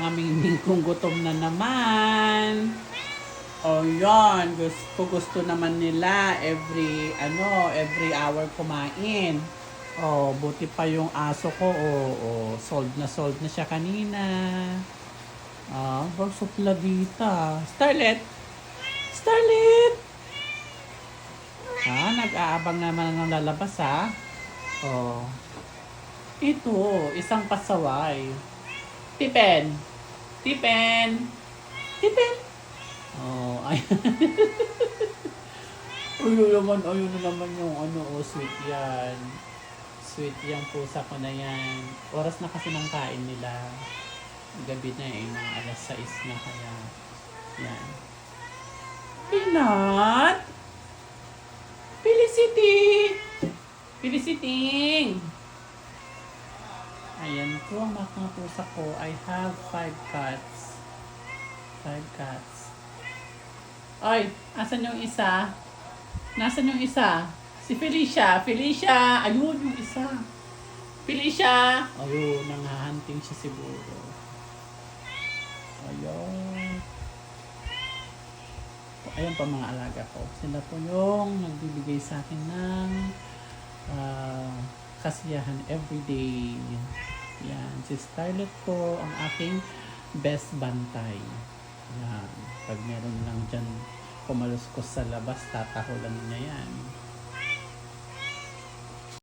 mga mingming kong gutom na naman. O yan, gusto naman nila every hour kumain. Oh, buti pa yung aso ko. Sold na siya kanina. Sopladita. Starlet! Starlet! Nag-aabang naman ng lalabas ha. Oh. Ito, isang pasaway. Tipen! Tipen! Tipen! Ay. Ayun na naman yung sweet yan. Sweet yung pusa ko na yan. Oras na kasi ng kain nila. Gabi na mga alas 6 na kaya. Yan. Peanut! Felicity! Feliciting! Ayan po ang mga pusa ko. I have 5 cats. 5 cats. Ay, asan yung isa? Nasaan yung isa? Si Felicia. Felicia! Ayun yung isa. Felicia! Ayun, nanghahunting siya siguro. Ayun. Ayun pa mga alaga ko. Sila po yung nagbibigay sa akin ng kasiyahan everyday. Yan. Si Starlet po ang aking best bantay. Yan. Pag meron lang dyan kumaluskos sa labas, tatahulan niya yan.